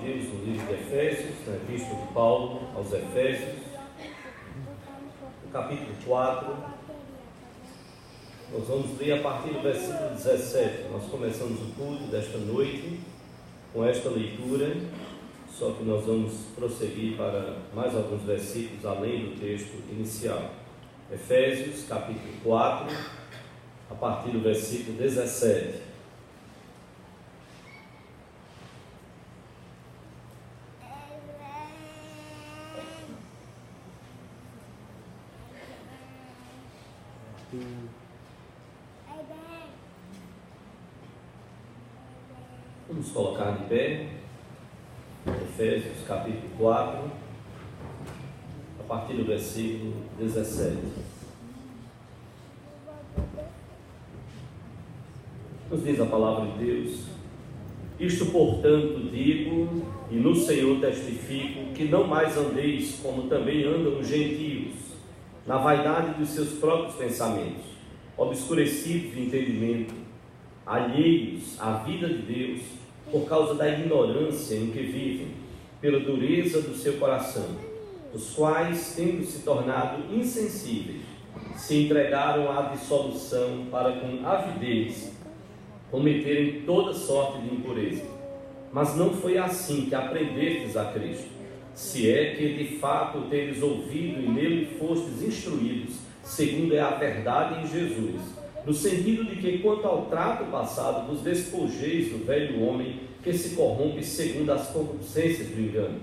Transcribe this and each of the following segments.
Deus no livro de Efésios, na epístola de Paulo aos Efésios, no capítulo 4. Nós vamos ler a partir do versículo 17. Nós começamos o culto desta noite com esta leitura, só que nós vamos prosseguir para mais alguns versículos além do texto inicial. Efésios, capítulo 4, a partir do versículo 17. Vamos colocar de pé, Efésios capítulo 4, a partir do versículo 17. Nos diz a palavra de Deus: isto, portanto, digo, e no Senhor testifico, que não mais andeis como também andam os gentios, na vaidade dos seus próprios pensamentos, obscurecidos de entendimento, alheios à vida de Deus, por causa da ignorância em que vivem, pela dureza do seu coração, os quais, tendo se tornado insensíveis, se entregaram à dissolução para com avidez cometerem toda sorte de impureza. Mas não foi assim que aprendestes a Cristo, se é que de fato tendes ouvido e nele fostes instruídos, segundo é a verdade em Jesus, no sentido de que, quanto ao trato passado, vos despojeis do velho homem que se corrompe segundo as concupiscências do engano,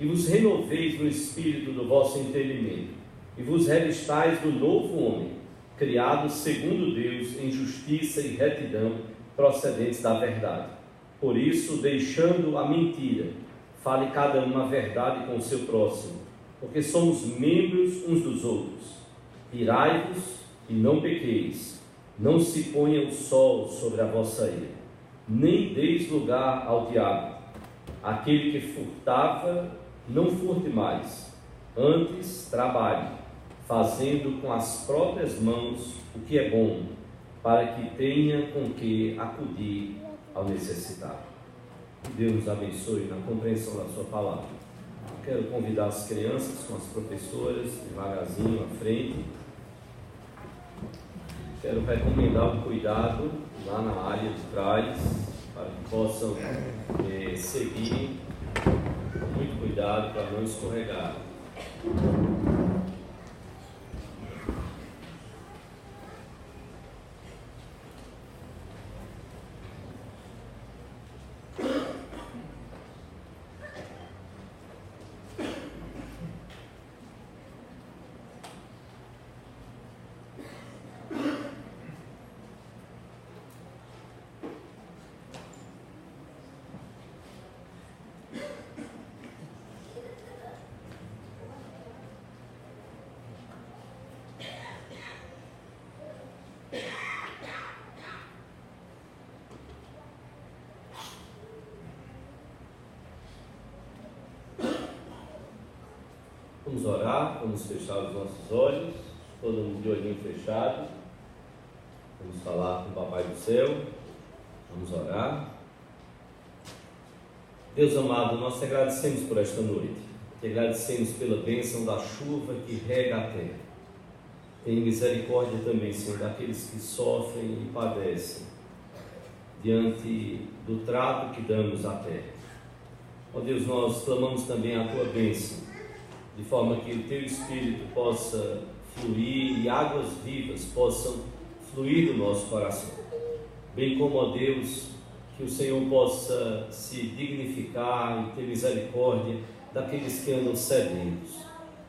e vos renoveis no espírito do vosso entendimento, e vos revistais do novo homem, criado segundo Deus em justiça e retidão, procedentes da verdade. Por isso, deixando a mentira, fale cada um a verdade com o seu próximo, porque somos membros uns dos outros. Irai-vos e não pequeis. Não se ponha o sol sobre a vossa ira, nem deis lugar ao diabo. Aquele que furtava, não furte mais, antes trabalhe, fazendo com as próprias mãos o que é bom, para que tenha com que acudir ao necessitado. Que Deus nos abençoe na compreensão da sua palavra. Quero convidar as crianças com as professoras devagarzinho à frente. Quero recomendar o cuidado lá na área de trás, para que possam seguir com muito cuidado para não escorregar. Vamos orar, vamos fechar os nossos olhos, todo mundo de olhinho fechado. Vamos falar com o Papai do Céu, vamos orar. Deus amado, nós te agradecemos por esta noite, te agradecemos pela bênção da chuva que rega a terra. Tenha misericórdia também, Senhor, daqueles que sofrem e padecem diante do trato que damos à terra. Ó Deus, nós clamamos também a tua bênção, de forma que o teu Espírito possa fluir e águas vivas possam fluir do nosso coração. Bem como, ó Deus, que o Senhor possa se dignificar e ter misericórdia daqueles que andam sedentos,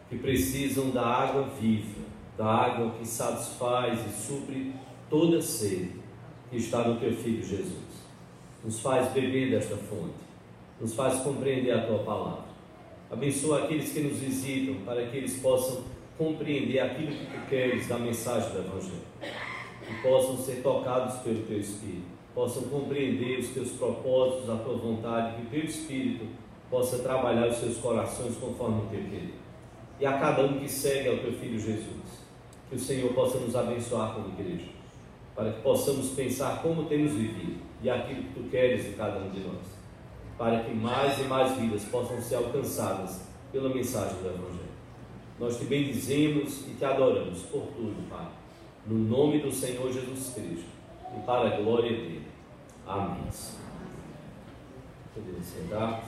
que precisam da água viva, da água que satisfaz e supre toda sede que está no teu Filho Jesus. Nos faz beber desta fonte, nos faz compreender a tua palavra. Abençoa aqueles que nos visitam, para que eles possam compreender aquilo que tu queres da mensagem do Evangelho, que possam ser tocados pelo teu Espírito, possam compreender os teus propósitos, a tua vontade, que o teu Espírito possa trabalhar os seus corações conforme o teu querer. E a cada um que segue ao teu Filho Jesus, que o Senhor possa nos abençoar como igreja, para que possamos pensar como temos vivido e aquilo que tu queres de cada um de nós. para que mais e mais vidas possam ser alcançadas pela mensagem do Evangelho. Nós te bendizemos e te adoramos por tudo, Pai, no nome do Senhor Jesus Cristo e para a glória dele. Amém. Podemos sentar.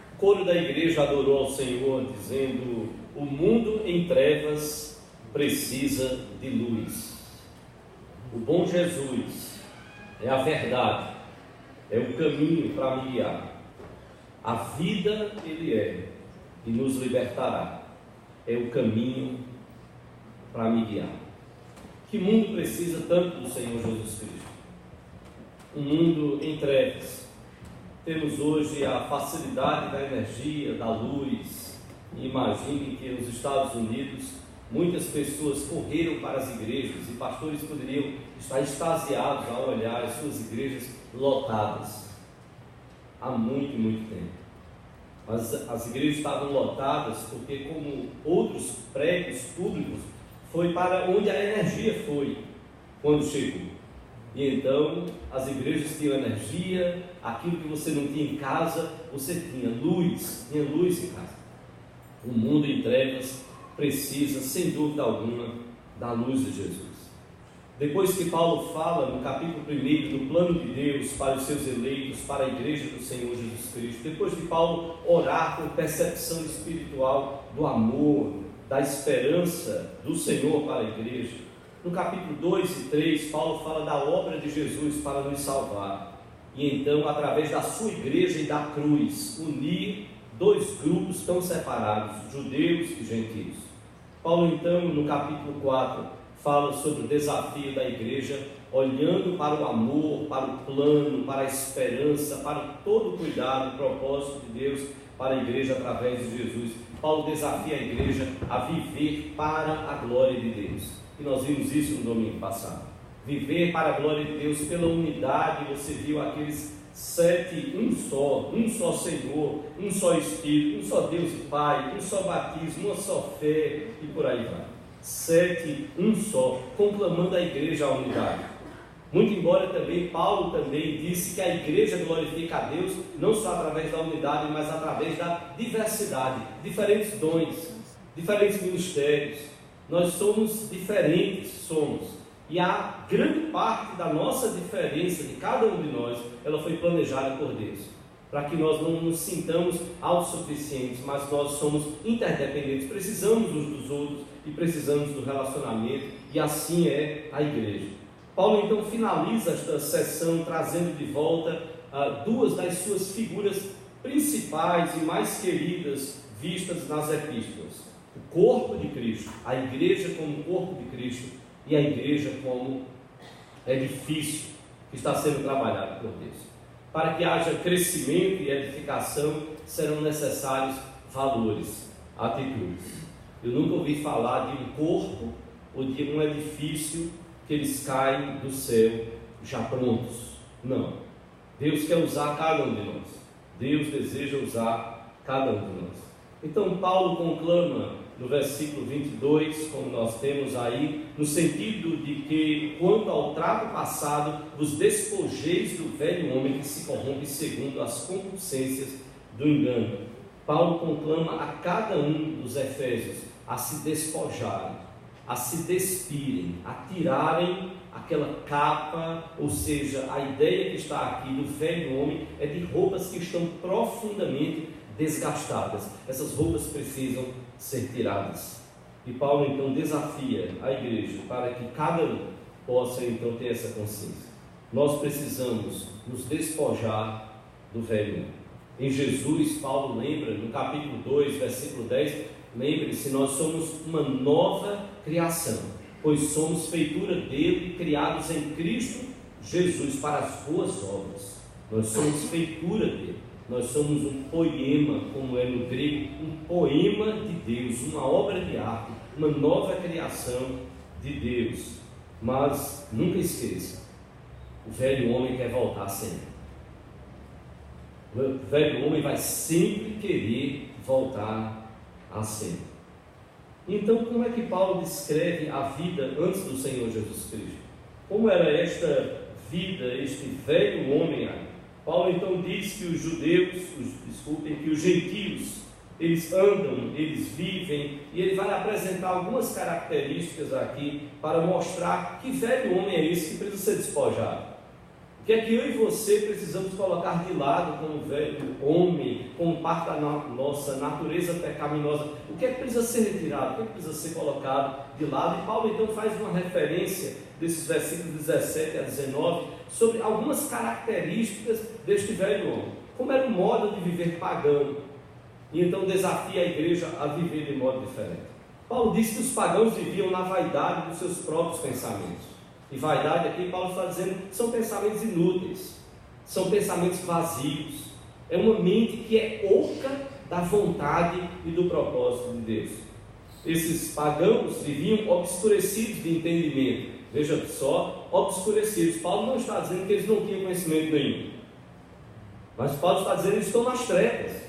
O coro da igreja adorou ao Senhor, dizendo: o mundo em trevas precisa de luz. O bom Jesus é a verdade, é o caminho para me guiar. A vida Ele é e nos libertará. É o caminho para me guiar. Que mundo precisa tanto do Senhor Jesus Cristo? Um mundo em trevas. Temos hoje a facilidade da energia, da luz. Imagine que nos Estados Unidos muitas pessoas correram para as igrejas e pastores poderiam estar extasiados ao olhar as suas igrejas lotadas. Há muito, muito tempo. Mas as igrejas estavam lotadas porque, como outros prédios públicos, foi para onde a energia foi quando chegou. E então as igrejas tinham energia, aquilo que você não tinha em casa, você tinha luz em casa. O mundo em trevas precisa, sem dúvida alguma, da luz de Jesus. Depois que Paulo fala no capítulo 1 do plano de Deus para os seus eleitos, para a igreja do Senhor Jesus Cristo, depois de Paulo orar com percepção espiritual do amor, da esperança do Senhor para a igreja, no capítulo 2 e 3, Paulo fala da obra de Jesus para nos salvar. E então, através da sua igreja e da cruz, unir dois grupos tão separados, judeus e gentios. Paulo então, no capítulo 4, fala sobre o desafio da igreja, olhando para o amor, para o plano, para a esperança, para todo o cuidado e propósito de Deus para a igreja através de Jesus. Paulo desafia a igreja a viver para a glória de Deus. E nós vimos isso no domingo passado. Viver para a glória de Deus pela unidade. Você viu aqueles 7, um só Senhor, um só Espírito, um só Deus e Pai, um só batismo, uma só fé e por aí vai. 7, um só, conclamando a igreja à unidade. Muito embora também Paulo também disse que a igreja glorifica a Deus não só através da unidade, mas através da diversidade, diferentes dons, diferentes ministérios. Nós somos diferentes, e a grande parte da nossa diferença, de cada um de nós, ela foi planejada por Deus, para que nós não nos sintamos autossuficientes, mas nós somos interdependentes, precisamos uns dos outros e precisamos do relacionamento, e assim é a igreja. Paulo então finaliza esta sessão trazendo de volta duas das suas figuras principais e mais queridas vistas nas epístolas: o corpo de Cristo, a igreja como corpo de Cristo, e a igreja como edifício que está sendo trabalhado por Deus. Para que haja crescimento e edificação, serão necessários valores, atitudes. Eu nunca ouvi falar de um corpo ou de um edifício que eles caem do céu já prontos. Não. Deus quer usar cada um de nós. Deus deseja usar cada um de nós. Então Paulo conclama no versículo 22, como nós temos aí, no sentido de que, quanto ao trato passado, vos despojeis do velho homem que se corrompe segundo as concupiscências do engano. Paulo conclama a cada um dos efésios a se despojarem, a se despirem, a tirarem aquela capa, ou seja, a ideia que está aqui do velho homem é de roupas que estão profundamente desgastadas. Essas roupas precisam ser tiradas. E Paulo então desafia a igreja para que cada um possa então ter essa consciência. Nós precisamos nos despojar do velho homem. Em Jesus, Paulo lembra no capítulo 2, versículo 10, lembre-se, nós somos uma nova criação, pois somos feitura dele, criados em Cristo Jesus para as boas obras. Nós somos feitura dele. Nós somos um poema, como é no grego, um poema de Deus, uma obra de arte, uma nova criação de Deus. Mas nunca esqueça, o velho homem quer voltar sempre. O velho homem vai sempre querer voltar à senda. Então, como é que Paulo descreve a vida antes do Senhor Jesus Cristo? Como era esta vida, este velho homem aí? Paulo então diz que os judeus, que os gentios, eles andam, eles vivem, e ele vai apresentar algumas características aqui para mostrar que velho homem é esse que precisa ser despojado. O que é que eu e você precisamos colocar de lado como velho homem, como parte da nossa natureza pecaminosa? O que é que precisa ser retirado? O que é que precisa ser colocado de lado? E Paulo então faz uma referência desses versículos 17 a 19 sobre algumas características deste velho homem. Como era o modo de viver pagão. E então desafia a igreja a viver de modo diferente. Paulo diz que os pagãos viviam na vaidade dos seus próprios pensamentos. E vaidade aqui, Paulo está dizendo, são pensamentos inúteis, são pensamentos vazios, é uma mente que é oca da vontade e do propósito de Deus. Esses pagãos viviam obscurecidos de entendimento. Veja só, obscurecidos. Paulo não está dizendo que eles não tinham conhecimento nenhum, mas Paulo está dizendo que eles estão nas trevas.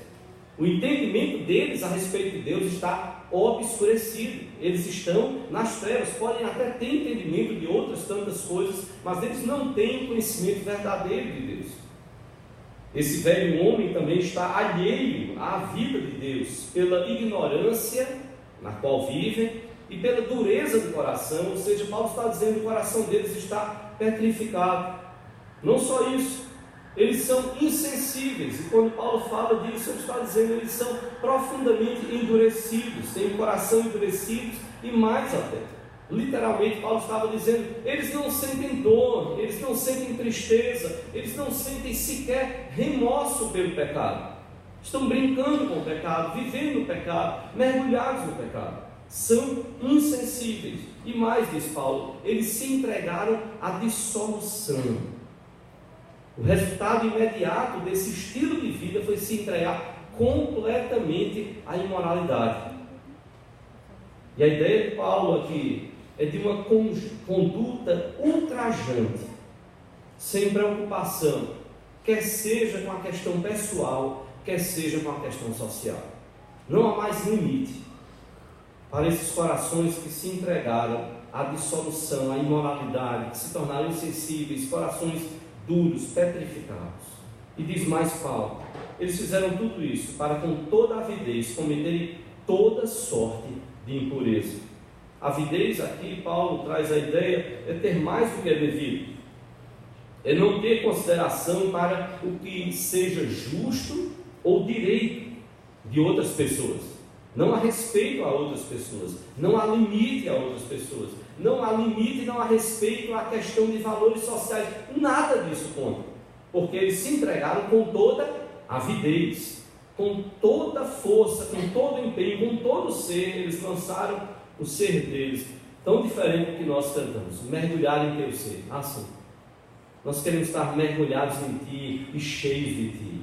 O entendimento deles a respeito de Deus está obscurecido. Eles estão nas trevas, podem até ter entendimento de outras tantas coisas, mas eles não têm conhecimento verdadeiro de Deus. Esse velho homem também está alheio à vida de Deus, pela ignorância na qual vivem e pela dureza do coração. Ou seja, Paulo está dizendo que o coração deles está petrificado. Não só isso, eles são insensíveis, e quando Paulo fala disso, ele está dizendo que eles são profundamente endurecidos, têm o coração endurecido, e mais até, literalmente Paulo estava dizendo, eles não sentem dor, eles não sentem tristeza, eles não sentem sequer remorso pelo pecado, estão brincando com o pecado, vivendo no pecado, mergulhados no pecado, são insensíveis, e mais, diz Paulo, eles se entregaram à dissolução. O resultado imediato desse estilo de vida foi se entregar completamente à imoralidade. E a ideia de Paulo aqui é de uma conduta ultrajante, sem preocupação, quer seja com a questão pessoal, quer seja com a questão social. Não há mais limite para esses corações que se entregaram à dissolução, à imoralidade, que se tornaram insensíveis, corações duros, petrificados. E diz mais Paulo, eles fizeram tudo isso para com toda avidez cometerem toda sorte de impureza. Avidez aqui, Paulo traz a ideia, é ter mais do que é devido, é não ter consideração para o que seja justo ou direito de outras pessoas. Não há respeito a outras pessoas, não há limite a outras pessoas, não há limite, não há respeito à questão de valores sociais, nada disso conta, porque eles se entregaram com toda avidez, com toda força, com todo empenho, com todo ser, eles lançaram o ser deles, tão diferente do que nós cantamos, mergulhar em teu ser, assim, nós queremos estar mergulhados em ti e cheios de ti,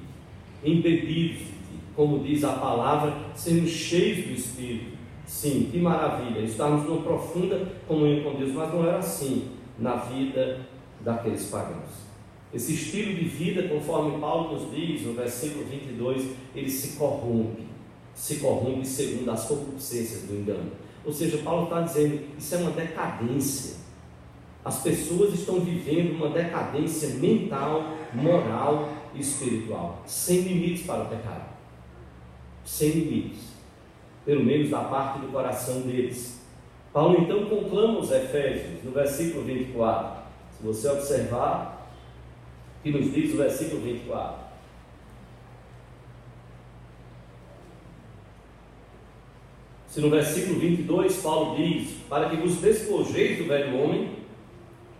embebidos de ti, como diz a palavra, sermos cheios do Espírito. Sim, que maravilha, estarmos numa profunda comunhão com Deus, mas não era assim na vida daqueles pagãos. Esse estilo de vida, conforme Paulo nos diz no versículo 22, ele se corrompe segundo as concupiscências do engano. Ou seja, Paulo está dizendo, isso é uma decadência. As pessoas estão vivendo uma decadência mental, moral e espiritual, sem limites para o pecado, sem limites, pelo menos da parte do coração deles. Paulo então conclama os Efésios no versículo 24. Se você observar o que nos diz o versículo 24, se no versículo 22 Paulo diz, para que vos despojeis do velho homem,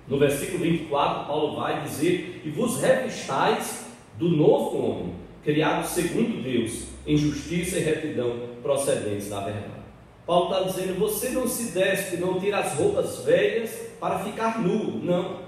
no versículo 24 Paulo vai dizer, e vos revistais do novo homem, criado segundo Deus, em justiça e retidão procedentes da verdade. Paulo está dizendo, você não se despe, não tira as roupas velhas para ficar nu, não,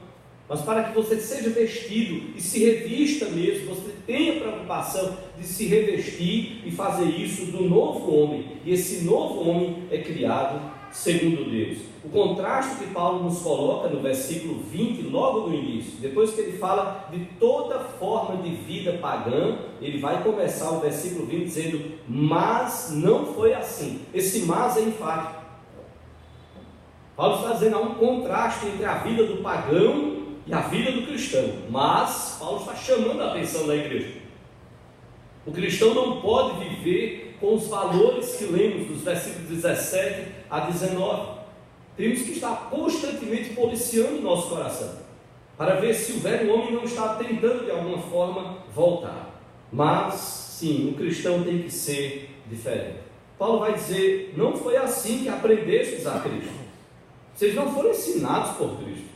mas para que você seja vestido e se revista mesmo, você tenha preocupação de se revestir e fazer isso do novo homem, e esse novo homem é criado segundo Deus. O contraste que Paulo nos coloca no versículo 20, logo no início, depois que ele fala de toda forma de vida pagã, ele vai começar o versículo 20 dizendo: mas não foi assim. Esse mas é enfático. Paulo está dizendo, há um contraste entre a vida do pagão e a vida do cristão. Mas Paulo está chamando a atenção da igreja. O cristão não pode viver com os valores que lemos dos versículos 17 a 19. Temos que estar constantemente policiando o nosso coração, para ver se o velho homem não está tentando de alguma forma voltar. Mas sim, o cristão tem que ser diferente. Paulo vai dizer: não foi assim que aprendestes a Cristo. Vocês não foram ensinados por Cristo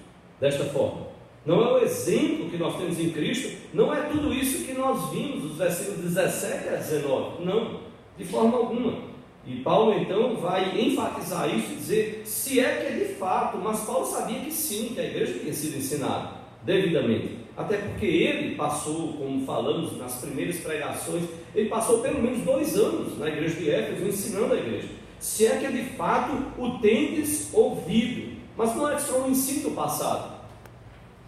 desta forma. Não é o exemplo que nós temos em Cristo, não é tudo isso que nós vimos, os versículos 17 a 19, não, de forma alguma. E Paulo então vai enfatizar isso e dizer, se é que é de fato, mas Paulo sabia que sim, que a igreja tinha sido ensinada devidamente, até porque ele passou, como falamos nas primeiras pregações, ele passou pelo menos 2 anos na igreja de Éfeso ensinando a igreja, se é que de fato o tendes ouvido, mas não é só um ensino do passado.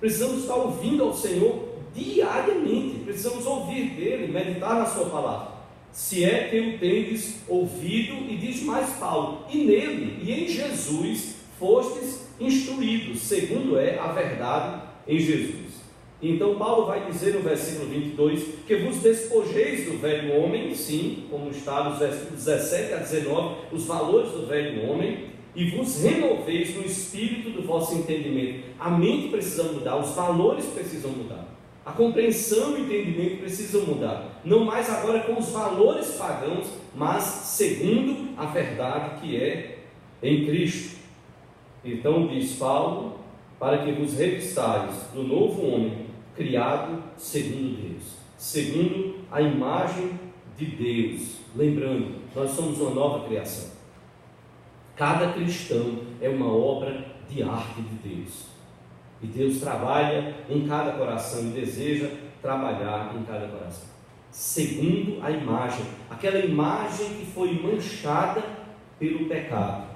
Precisamos estar ouvindo ao Senhor diariamente, precisamos ouvir dele, meditar na sua palavra. Se é que o tendes ouvido, e diz mais Paulo, e nele, e em Jesus, fostes instruídos, segundo é a verdade em Jesus. Então Paulo vai dizer no versículo 22, que vos despojeis do velho homem, sim, como está nos versículos 17 a 19, os valores do velho homem, e vos renoveis no espírito do vosso entendimento. A mente precisa mudar, os valores precisam mudar, a compreensão e o entendimento precisam mudar, não mais agora com os valores pagãos, mas segundo a verdade que é em Cristo. Então diz Paulo, para que vos revistais do novo homem, criado segundo Deus, segundo a imagem de Deus. Lembrando, nós somos uma nova criação. Cada cristão é uma obra de arte de Deus. E Deus trabalha em cada coração e deseja trabalhar em cada coração, segundo a imagem, aquela imagem que foi manchada pelo pecado.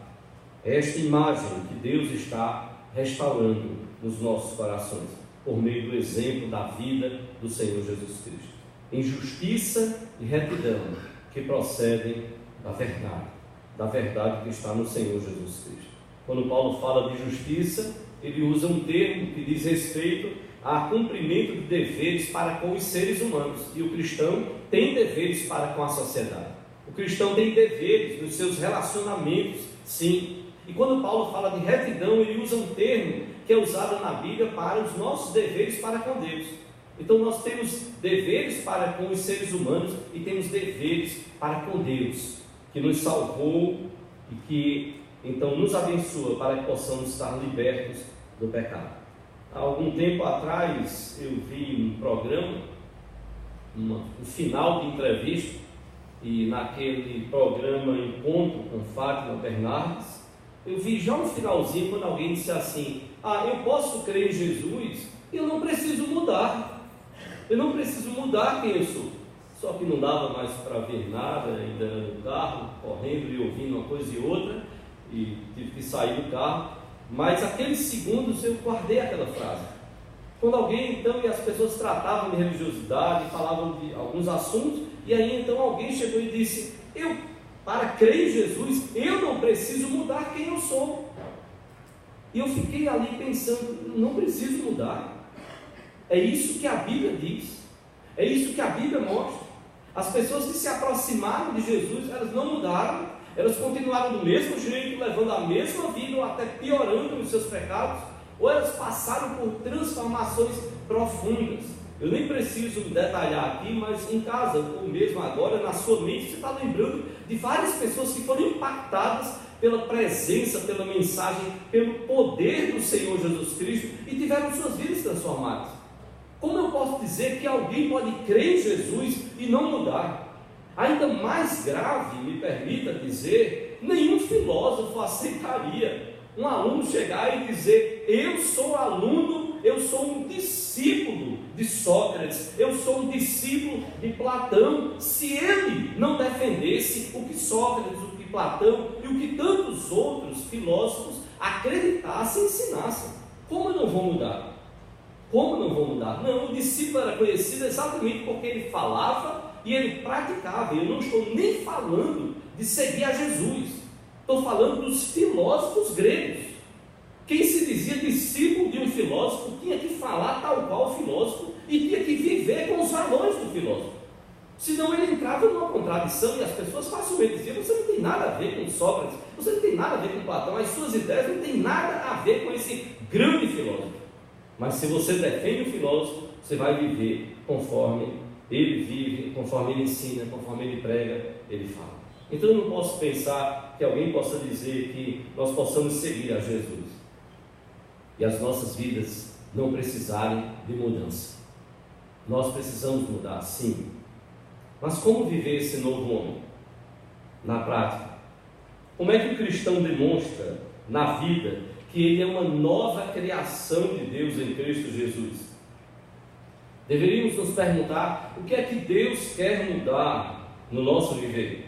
É esta imagem que Deus está restaurando nos nossos corações, por meio do exemplo da vida do Senhor Jesus Cristo, em justiça e retidão que procedem da verdade que está no Senhor Jesus Cristo. Quando Paulo fala de justiça, ele usa um termo que diz respeito a cumprimento de deveres para com os seres humanos, e o cristão tem deveres para com a sociedade. O cristão tem deveres nos seus relacionamentos, sim. E quando Paulo fala de retidão, ele usa um termo que é usado na Bíblia para os nossos deveres para com Deus. Então nós temos deveres para com os seres humanos e temos deveres para com Deus, que nos salvou e que então nos abençoa para que possamos estar libertos do pecado. Há algum tempo atrás eu vi um programa, um final de entrevista, e naquele programa Encontro com Fátima Bernardes, eu vi já um finalzinho quando alguém disse assim: eu posso crer em Jesus e eu não preciso mudar, quem eu sou. Só que não dava mais para ver nada, ainda era no carro, correndo e ouvindo uma coisa e outra, e tive que sair do carro, mas aqueles segundos eu guardei aquela frase. Quando alguém então, e as pessoas tratavam de religiosidade, falavam de alguns assuntos, e aí então alguém chegou e disse: para crer em Jesus, eu não preciso mudar quem eu sou. E eu fiquei ali pensando, não preciso mudar. É isso que a Bíblia diz, é isso que a Bíblia mostra. As pessoas que se aproximaram de Jesus, elas não mudaram, elas continuaram do mesmo jeito, levando a mesma vida, ou até piorando os seus pecados, ou elas passaram por transformações profundas. Eu nem preciso detalhar aqui, mas em casa, ou mesmo agora, na sua mente, você está lembrando de várias pessoas que foram impactadas pela presença, pela mensagem, pelo poder do Senhor Jesus Cristo, e tiveram suas vidas transformadas. Como eu posso dizer que alguém pode crer em Jesus e não mudar? Ainda mais grave, me permita dizer, nenhum filósofo aceitaria um aluno chegar e dizer: eu sou aluno, eu sou um discípulo de Sócrates, eu sou um discípulo de Platão, se ele não defendesse o que Sócrates, o que Platão e o que tantos outros filósofos acreditassem e ensinassem. Como eu não vou mudar? Como não vou mudar? Não, o discípulo era conhecido exatamente porque ele falava e ele praticava. Eu não estou nem falando de seguir a Jesus, estou falando dos filósofos gregos. Quem se dizia discípulo de um filósofo tinha que falar tal qual o filósofo e tinha que viver com os valores do filósofo. Senão ele entrava numa contradição e as pessoas facilmente diziam: você não tem nada a ver com Sócrates, você não tem nada a ver com Platão, as suas ideias não têm nada a ver com esse grande filósofo. Mas se você defende o filósofo, você vai viver conforme ele vive, conforme ele ensina, conforme ele prega, ele fala. Então eu não posso pensar que alguém possa dizer que nós possamos seguir a Jesus e as nossas vidas não precisarem de mudança. Nós precisamos mudar, sim. Mas como viver esse novo homem? Na prática. Como é que o cristão demonstra na vida que ele é uma nova criação de Deus em Cristo Jesus? Deveríamos nos perguntar o que é que Deus quer mudar no nosso viver.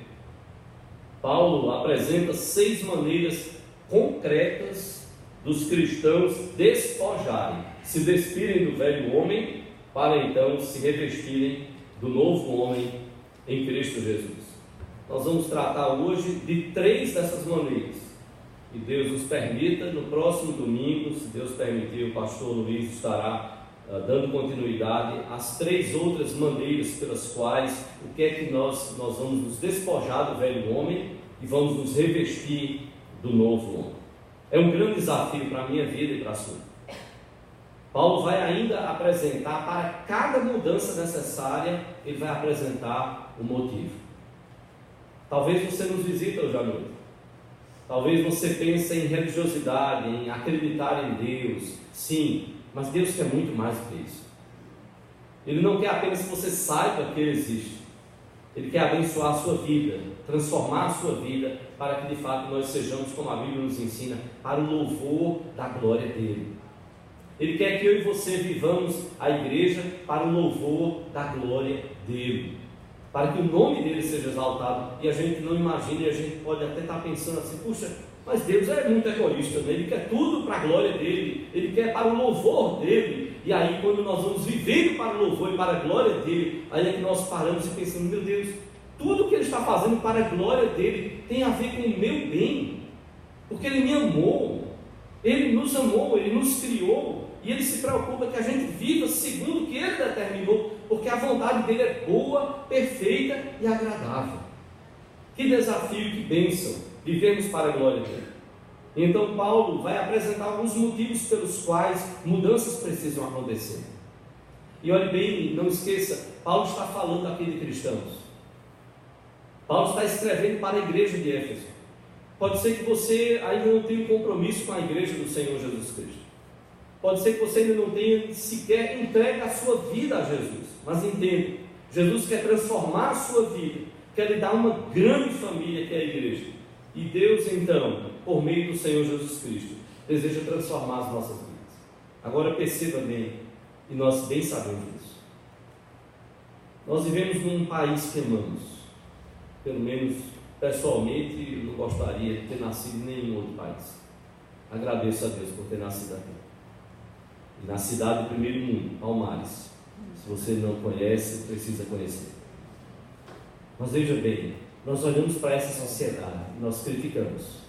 Paulo apresenta 6 maneiras concretas dos cristãos despojarem, se despirem do velho homem, para então se revestirem do novo homem em Cristo Jesus. Nós vamos tratar hoje de 3 dessas maneiras, e Deus nos permita, no próximo domingo, se Deus permitir, o pastor Luiz estará dando continuidade às 3 outras maneiras pelas quais o que é que nós vamos nos despojar do velho homem e vamos nos revestir do novo homem. É um grande desafio para a minha vida e para a sua. Paulo vai ainda apresentar, para cada mudança necessária, ele vai apresentar o motivo. Talvez você nos visita hoje à noite. Talvez você pense em religiosidade, em acreditar em Deus. Sim, mas Deus quer muito mais do que isso. Ele não quer apenas que você saiba que Ele existe. Ele quer abençoar a sua vida, transformar a sua vida, para que de fato nós sejamos, como a Bíblia nos ensina, para o louvor da glória dEle. Ele quer que eu e você vivamos a igreja para o louvor da glória dEle, para que o nome dEle seja exaltado. E a gente não imagina, e a gente pode até estar pensando assim: puxa, mas Deus é muito egoísta, né? Ele quer tudo para a glória dEle, Ele quer para o louvor dEle. E aí, quando nós vamos vivendo para o louvor e para a glória dEle, aí é que nós paramos e pensamos: meu Deus, tudo que Ele está fazendo para a glória dEle tem a ver com o meu bem, porque Ele me amou, Ele nos amou, Ele nos criou, e Ele se preocupa que a gente viva segundo o que Ele determinou, porque a vontade dEle é boa, perfeita e agradável. Que desafio, que bênção, vivermos para a glória dEle. Então Paulo vai apresentar alguns motivos pelos quais mudanças precisam acontecer. E olhe bem, não esqueça, Paulo está falando aqui de cristãos. Paulo está escrevendo para a igreja de Éfeso. Pode ser que você ainda não tenha um compromisso com a igreja do Senhor Jesus Cristo. Pode ser que você ainda não tenha sequer entregue a sua vida a Jesus. Mas entenda, Jesus quer transformar a sua vida, quer lhe dar uma grande família que é a igreja. E Deus então, por meio do Senhor Jesus Cristo, deseja transformar as nossas vidas. Agora perceba bem, e nós bem sabemos disso. Nós vivemos num país que amamos. Pelo menos pessoalmente, eu não gostaria de ter nascido em nenhum outro país. Agradeço a Deus por ter nascido aqui. E na cidade do primeiro mundo, Palmares. Se você não conhece, precisa conhecer. Mas veja bem, nós olhamos para essa sociedade e nós criticamos.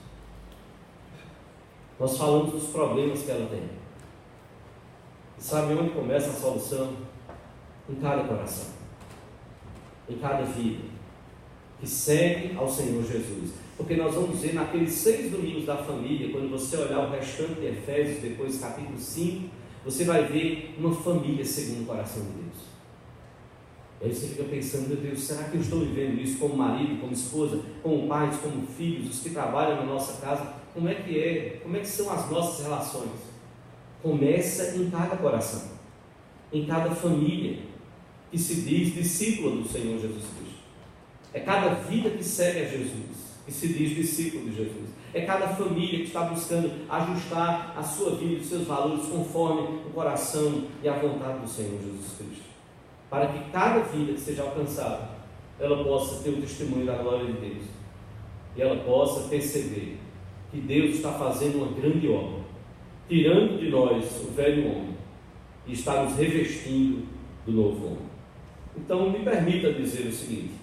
Nós falamos dos problemas que ela tem. E sabe onde começa a solução? Em cada coração, em cada vida que segue ao Senhor Jesus. Porque nós vamos ver naqueles 6 domingos da família, quando você olhar o restante de Efésios, depois capítulo 5, você vai ver uma família segundo o coração de Deus. E aí você fica pensando: meu Deus, será que eu estou vivendo isso como marido, como esposa, como pais, como filhos, os que trabalham na nossa casa? Como é que são as nossas relações? Começa em cada coração, em cada família que se diz discípula do Senhor Jesus Cristo. É cada vida que segue a Jesus, que se diz discípulo de Jesus. É cada família que está buscando ajustar a sua vida, os seus valores, conforme o coração e a vontade do Senhor Jesus Cristo, para que cada vida que seja alcançada, ela possa ter o testemunho da glória de Deus. e ela possa perceber que Deus está fazendo uma grande obra, tirando de nós o velho homem e está nos revestindo do novo homem. Então me permita dizer o seguinte: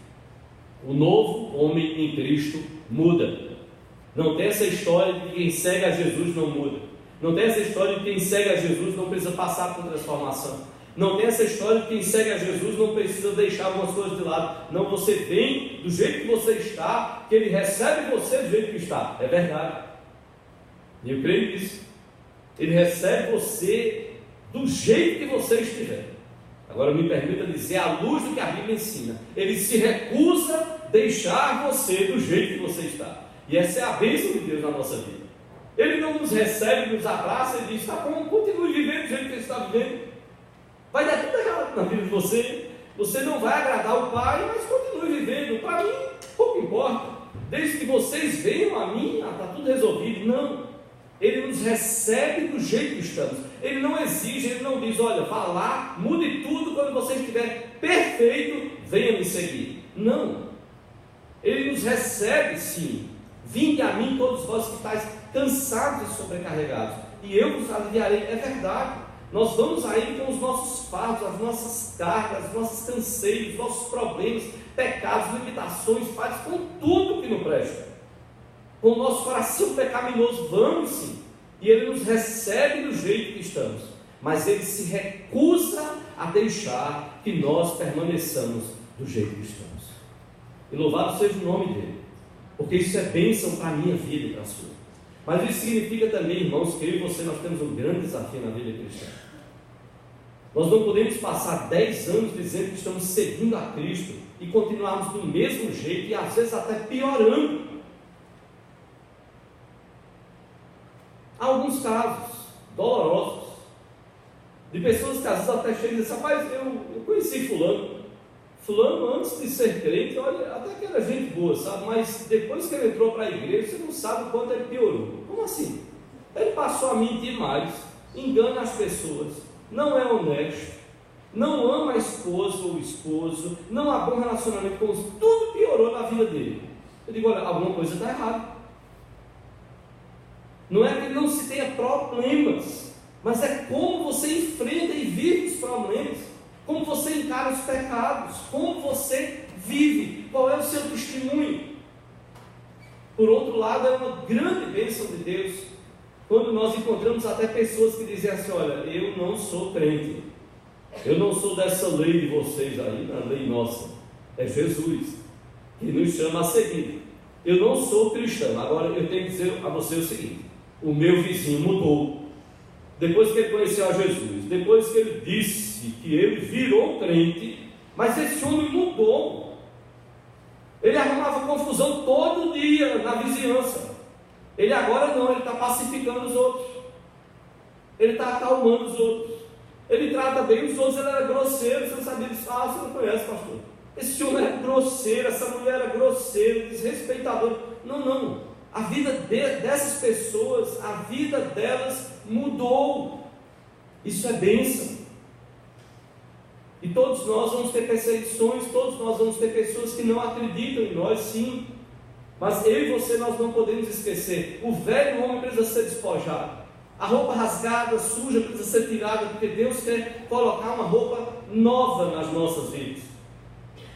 o novo homem em Cristo muda. Não tem essa história de que quem segue a Jesus não muda. Não tem essa história de que quem segue a Jesus não precisa passar por transformação. Não tem essa história de que quem segue a Jesus não precisa deixar algumas coisas de lado. Não, você vem do jeito que você está, que Ele recebe você do jeito que está. É verdade. E eu creio nisso. Ele recebe você do jeito que você estiver. Agora me permita dizer, à luz do que a Bíblia ensina, Ele se recusa a deixar você do jeito que você está. E essa é a bênção de Deus na nossa vida. Ele não nos recebe, nos abraça e diz: tá bom, continue vivendo do jeito que você está vivendo. Vai dar tudo errado na vida de você. Você não vai agradar o Pai, mas continue vivendo. Para mim, pouco importa. Desde que vocês venham a mim, está tudo resolvido. Não. Ele nos recebe do jeito que estamos. Ele não exige, Ele não diz: olha, vá lá, mude tudo, quando você estiver perfeito, venha me seguir. Não. Ele nos recebe sim. Vinde a mim todos vós que estáis cansados e sobrecarregados, e eu vos aliviarei. É verdade. Nós vamos aí com os nossos fardos, as nossas cargas, os nossos canseios, os nossos problemas, pecados, limitações, falhas, com tudo que não presta. Com o nosso coração pecaminoso, vamos sim. E Ele nos recebe do jeito que estamos. Mas Ele se recusa a deixar que nós permaneçamos do jeito que estamos. E louvado seja o nome dEle. Porque isso é bênção para a minha vida e para a sua. Mas isso significa também, irmãos, que eu e você, nós temos um grande desafio na vida cristã. Nós não podemos passar 10 anos dizendo que estamos seguindo a Cristo e continuarmos do mesmo jeito e às vezes até piorando. Há alguns casos dolorosos de pessoas que às vezes até chegam e dizem: rapaz, eu conheci fulano antes de ser crente, olha, até que era gente boa, sabe? Mas depois que ele entrou para a igreja, você não sabe o quanto ele piorou. Como assim? Ele passou a mentir mais, engana as pessoas, não é honesto, não ama a esposa ou o esposo, não há bom relacionamento com os... Tudo piorou na vida dele. Eu digo: olha, alguma coisa está errada. Não é que não se tenha problemas, mas é como você enfrenta e vive os problemas, como você encara os pecados, como você vive, qual é o seu testemunho. Por outro lado, é uma grande bênção de Deus quando nós encontramos até pessoas que dizem assim: olha, eu não sou crente, eu não sou dessa lei de vocês aí, na lei nossa, é Jesus que nos chama a seguir. Eu não sou cristão. Agora eu tenho que dizer a você o seguinte: o meu vizinho mudou depois que ele conheceu a Jesus, depois que ele disse que ele virou crente, mas esse homem mudou. Ele arrumava confusão todo dia na vizinhança. Ele agora não, ele está pacificando os outros, ele está acalmando os outros, ele trata bem os outros. Ele era grosseiro, você não sabia disso? Ah, você não conhece, pastor. Esse homem era grosseiro, essa mulher era grosseira, desrespeitadora. Não. A vida dessas pessoas, a vida delas mudou. Isso é bênção. E todos nós vamos ter perseguições, todos nós vamos ter pessoas que não acreditam em nós, sim. Mas eu e você, nós não podemos esquecer: o velho homem precisa ser despojado, a roupa rasgada, suja, precisa ser tirada, porque Deus quer colocar uma roupa nova nas nossas vidas.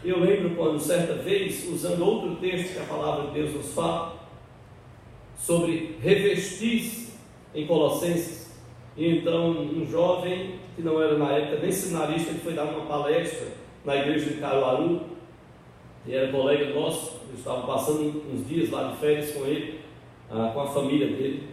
Eu lembro quando, certa vez, usando outro texto que a palavra de Deus nos fala, sobre revestir-se em Colossenses, e então um jovem, que não era na época nem seminarista, ele foi dar uma palestra na igreja de Caruaru, e era colega nosso. Eu estava passando uns dias lá de férias com ele, com a família dele,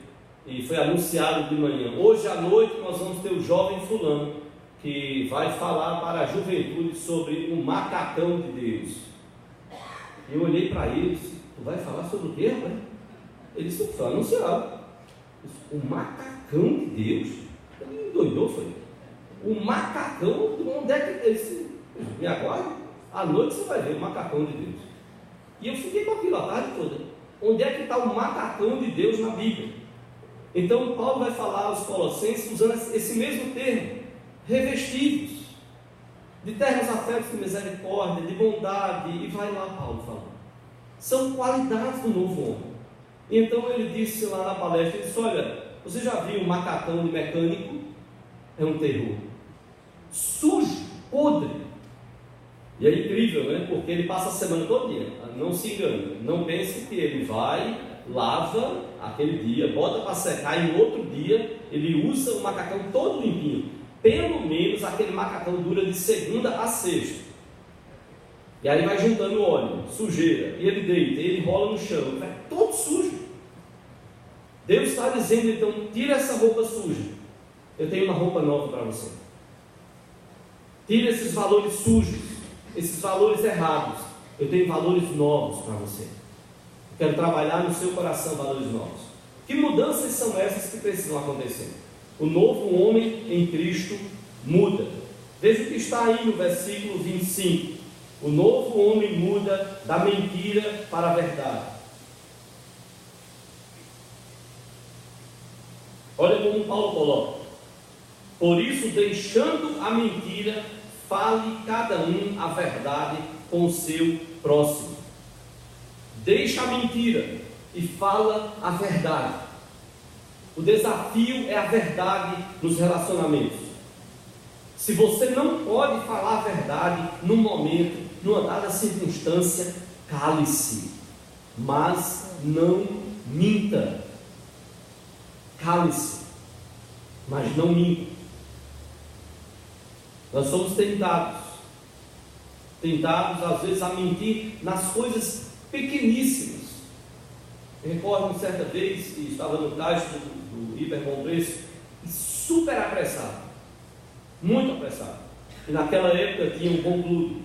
e foi anunciado de manhã: hoje à noite nós vamos ter o jovem fulano, que vai falar para a juventude sobre o macacão de Deus. E eu olhei para ele e disse: tu vai falar sobre o quê, rapaz? Ele disse: foi anunciado. O macacão de Deus. Ele endoidou, foi. O macacão, onde é que ele disse: me aguarde, à noite você vai ver o macacão de Deus. E eu fiquei com aquilo a tarde toda. Onde é que está o macacão de Deus na Bíblia? Então Paulo vai falar aos Colossenses usando esse mesmo termo: revestidos de ternos afetos de misericórdia, de bondade. E vai lá Paulo falando. São qualidades do novo homem. Então ele disse lá na palestra, ele disse: olha, você já viu um macacão de mecânico? É um terror. Sujo, podre. E é incrível, né? Porque ele passa a semana todo dia. Não se engane, não pense que ele vai, lava aquele dia, bota para secar e no outro dia ele usa o macacão todo limpinho. Pelo menos aquele macacão dura de segunda a sexta. E aí vai juntando óleo, sujeira, e ele deita, e ele rola no chão, vai todo sujo. Deus está dizendo então: tira essa roupa suja, eu tenho uma roupa nova para você. Tira esses valores sujos, esses valores errados, eu tenho valores novos para você. Eu quero trabalhar no seu coração valores novos. Que mudanças são essas que precisam acontecer? O novo homem em Cristo muda. Veja o que está aí no versículo 25. O novo homem muda da mentira para a verdade. Olha como Paulo coloca: por isso, deixando a mentira, fale cada um a verdade com o seu próximo. Deixa a mentira e fala a verdade. O desafio é a verdade nos relacionamentos. Se você não pode falar a verdade num momento, numa dada circunstância, cale-se, mas não minta. Cale-se, mas não minta. Nós somos tentados às vezes a mentir nas coisas pequeníssimas. Eu recordo certa vez que estava no caixa do Hiper Bom Preço, super apressado, muito apressado, e naquela época tinha um Bom Clube,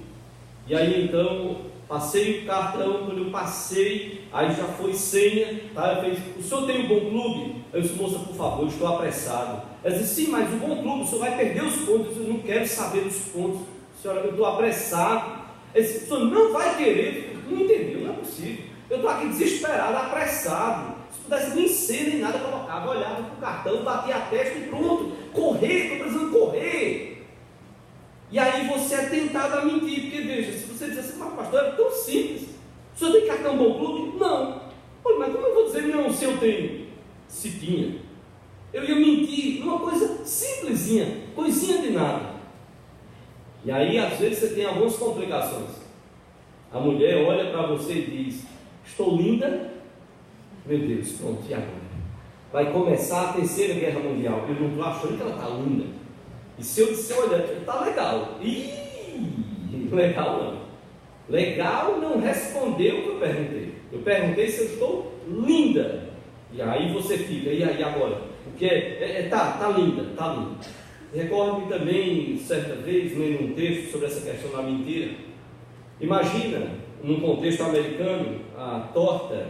e aí então passei o cartão. Quando eu passei, aí já foi senha, tá? Eu fiz: o senhor tem um Bom Clube? Eu disse: moça, por favor, eu estou apressado. Ela disse: sim, mas o Bom Clube, o senhor vai perder os pontos. Eu não quero saber dos pontos, senhora, eu estou apressado. Ela disse: o senhor não vai querer. Não entendeu, não é possível. Eu estou aqui desesperado, apressado. Se pudesse nem ser, nem nada, colocava, olhava para o cartão, batia a testa e pronto. Correr, estou precisando correr. E aí você é tentado a mentir, porque veja, se você diz assim: mas pastor, é tão simples, o senhor tem cartão Bom Clube? Não. Pô, mas como eu vou dizer não se eu tenho? Se tinha. Eu ia mentir numa coisa simplesinha, coisinha de nada. E aí às vezes você tem algumas complicações. A mulher olha para você e diz: estou linda? Meu Deus, pronto, e agora? Vai começar a Terceira Guerra Mundial. Eu não estou achando que ela está linda. E se eu disser: olha, está legal. Legal não. Legal não respondeu o que eu perguntei. Eu perguntei se eu estou linda. E aí você fica: e aí agora? Porque tá linda, tá linda. Recordo-me também, certa vez, lendo um texto sobre essa questão da mentira. Imagina, num contexto americano, a torta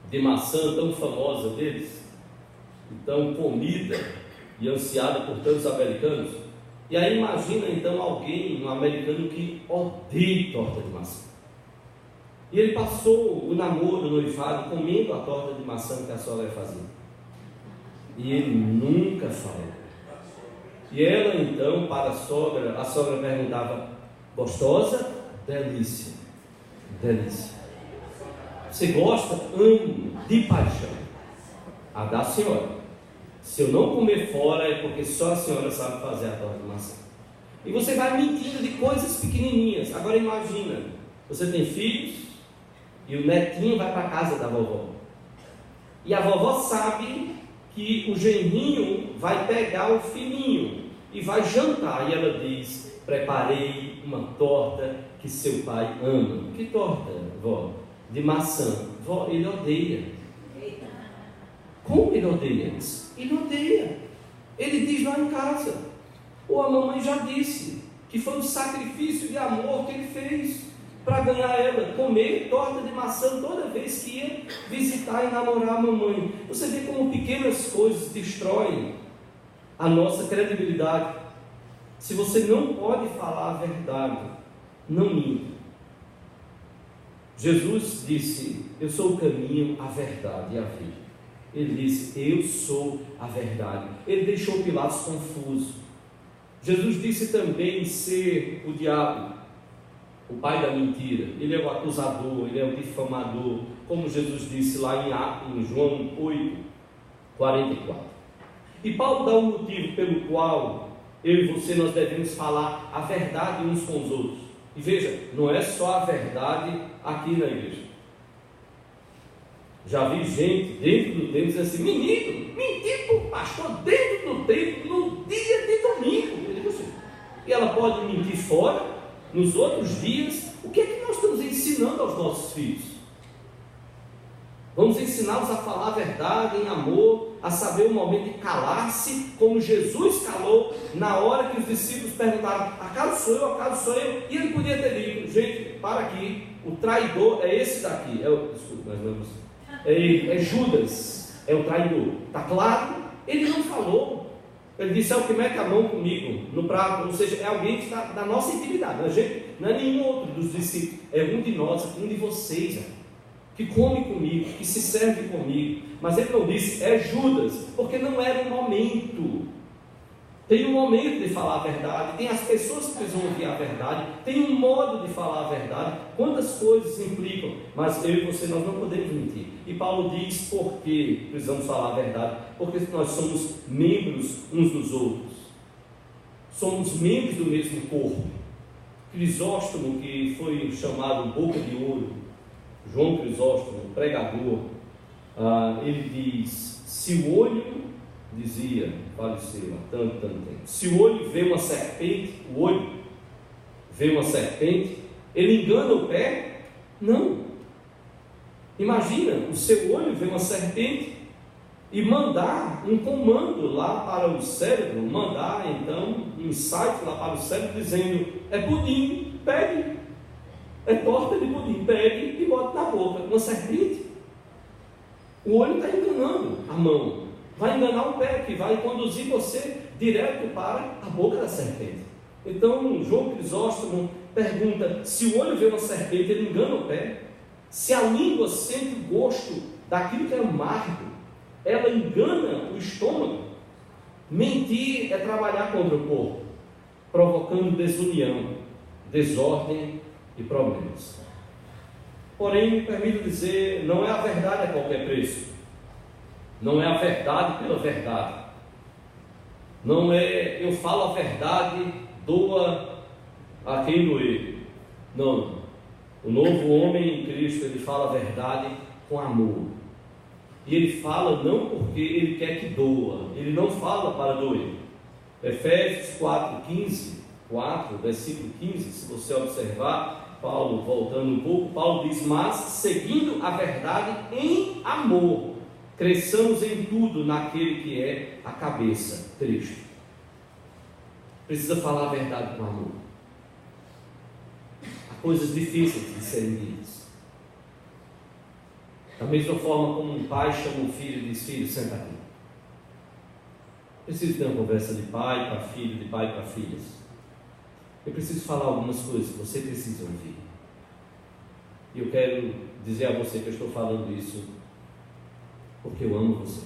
de maçã tão famosa deles, tão comida e ansiada por tantos americanos. E aí imagina então alguém, um americano, que odeia torta de maçã. E ele passou o namoro, o noivado, comendo a torta de maçã que a sogra fazia. E ele nunca falou. E ela então, para a sogra perguntava: gostosa? Delícia. Delícia. Você gosta? Amo, de paixão. A da senhora. Se eu não comer fora é porque só a senhora sabe fazer a torta de maçã. E você vai mentindo de coisas pequenininhas. Agora imagina, você tem filhos e o netinho vai para a casa da vovó. E a vovó sabe que o genrinho vai pegar o filhinho e vai jantar. E ela diz: preparei uma torta que seu pai ama. Que torta, vó? De maçã. Vó, ele odeia. Como ele odeia? Ele odeia. Ele diz lá em casa: ou a mamãe já disse que foi um sacrifício de amor que ele fez para ganhar ela, comer torta de maçã toda vez que ia visitar e namorar a mamãe. Você vê como pequenas coisas destroem a nossa credibilidade. Se você não pode falar a verdade, não minta. Jesus disse: eu sou o caminho, a verdade e a vida. Ele disse: eu sou a verdade. Ele deixou Pilatos confuso. Jesus disse também ser o diabo. o pai da mentira, ele é o acusador, ele é o difamador, como Jesus disse lá em João 8, 44. E Paulo dá um motivo pelo qual eu e você nós devemos falar a verdade uns com os outros. E veja, não é só a verdade aqui na igreja. Já vi gente dentro do templo dizendo assim: menino, mentir para o pastor dentro do templo no dia de domingo. Eu digo assim, e ela pode mentir fora, nos outros dias. O que é que nós estamos ensinando aos nossos filhos? Vamos ensiná-los a falar a verdade em amor, a saber o momento de calar-se, como Jesus calou na hora que os discípulos perguntaram: acaso sou eu, acaso sou eu? E ele podia ter dito: gente, para aqui, o traidor é esse daqui. Desculpa, mas não é você. É Judas, é o traidor. Está claro? Ele não falou. Ele disse: é o que mete a mão comigo no prato. Ou seja, é alguém que está da nossa intimidade. Não é nenhum outro dos discípulos. É um de nós, um de vocês, que come comigo, que se serve comigo. Mas ele não disse: é Judas, porque não era o momento. Tem um momento de falar a verdade, tem as pessoas que precisam ouvir a verdade, tem um modo de falar a verdade, quantas coisas implicam, mas eu e você nós não podemos mentir. E Paulo diz por que precisamos falar a verdade: porque nós somos membros uns dos outros, somos membros do mesmo corpo. Crisóstomo, que foi chamado boca de ouro, João Crisóstomo, pregador, ele diz: se o olho, dizia, faleceu há tanto tempo, se o olho vê uma serpente, ele engana o pé? Não. Imagina o seu olho ver uma serpente e mandar um comando lá para o cérebro, mandar então um insight lá para o cérebro dizendo: é pudim, pegue, é torta de pudim, pegue e bote na boca. Uma serpente, o olho está enganando a mão, vai enganar o pé, que vai conduzir você direto para a boca da serpente. Então João Crisóstomo pergunta: se o olho vê uma serpente, ele engana o pé? Se a língua sente o gosto daquilo que é amargo, ela engana o estômago? Mentir é trabalhar contra o corpo, provocando desunião, desordem e problemas. Porém, me permito dizer, não é a verdade a qualquer preço. Não é a verdade pela verdade. Não é eu falo a verdade, doa a quem doer. Não. O novo homem em Cristo, ele fala a verdade com amor. E ele fala não porque ele quer que doa. Ele não fala para doer. Efésios 4, versículo 15, se você observar, Paulo, voltando um pouco, Paulo diz: mas seguindo a verdade em amor, cresçamos em tudo naquele que é a cabeça, Cristo. Precisa falar a verdade com amor. Há coisas difíceis de serem ditas. Da mesma forma como um pai chama um filho e diz: filho, senta aqui. Preciso ter uma conversa de pai para filho, de pai para filhas. Eu preciso falar algumas coisas que você precisa ouvir. E eu quero dizer a você que eu estou falando isso porque eu amo você.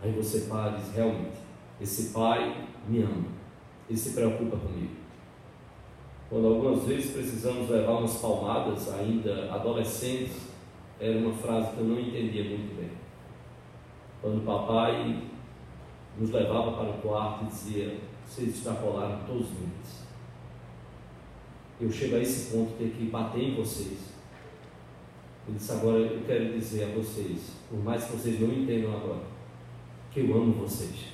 Aí você para e diz: realmente, esse pai me ama, ele se preocupa comigo. Quando algumas vezes precisamos levar umas palmadas, ainda adolescentes, era uma frase que eu não entendia muito bem. Quando o papai nos levava para o quarto e dizia: vocês extrapolaram todos os limites. Eu chego a esse ponto de ter que bater em vocês. Ele disse: agora eu quero dizer a vocês, por mais que vocês não entendam agora, que eu amo vocês.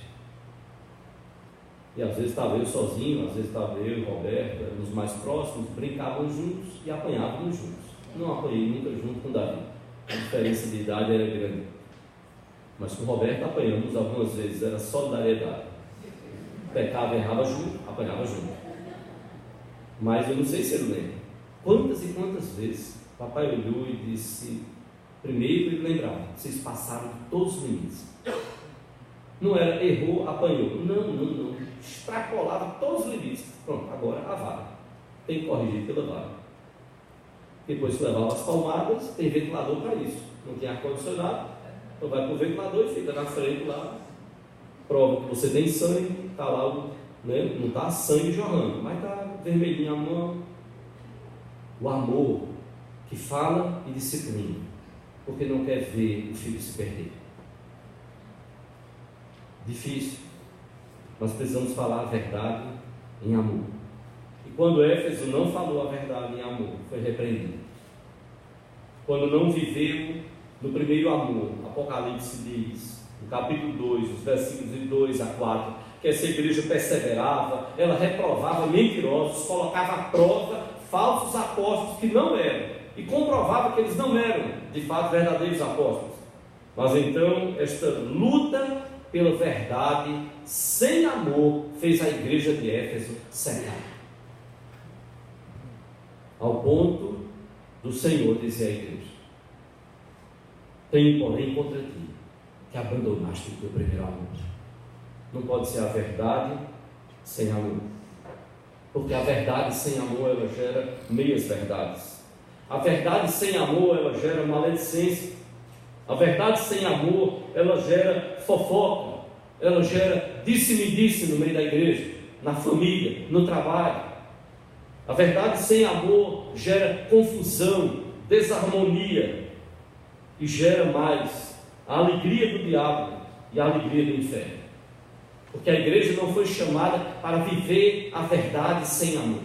E às vezes estava eu sozinho, às vezes estava eu e Roberto, éramos mais próximos, brincávamos juntos e apanhávamos juntos. Não apanhei nunca junto com Davi, a diferença de idade era grande. Mas com Roberto apanhamos algumas vezes, era solidariedade. Pecava, errava junto, apanhava junto. Mas eu não sei se ele lembra. Quantas e quantas vezes papai olhou e disse: primeiro ele lembrava, vocês passaram todos os limites. Não era errou, apanhou. Não. Extrapolava todos os limites. Pronto, agora a vara. Tem que corrigir pela vara. Depois que levava as palmadas, tem ventilador para isso. Não tem ar-condicionado, então vai para o ventilador e fica na frente lá. Prova que você tem sangue, está lá, né? Não está sangue jorrando, mas está vermelhinho a mão, o amor que fala e disciplina, porque não quer ver o filho se perder. Difícil, nós precisamos falar a verdade em amor. E quando Éfeso não falou a verdade em amor, foi repreendido. Quando não viveu no primeiro amor, Apocalipse diz, no capítulo 2, os versículos de 2 a 4, que essa igreja perseverava, ela reprovava mentirosos, colocava à prova falsos apóstolos que não eram, e comprovava que eles não eram, de fato, verdadeiros apóstolos. Mas então, esta luta pela verdade, sem amor, fez a igreja de Éfeso secar. Ao ponto do Senhor dizer à igreja: tenho, porém, contra ti, que abandonaste o teu primeiro amor. Não pode ser a verdade sem amor, porque a verdade sem amor, ela gera meias verdades. A verdade sem amor, ela gera maledicência. A verdade sem amor, ela gera fofoca, ela gera disse-me-disse no meio da igreja, na família, no trabalho. A verdade sem amor gera confusão, desarmonia, e gera mais a alegria do diabo e a alegria do inferno. Porque a igreja não foi chamada para viver a verdade sem amor.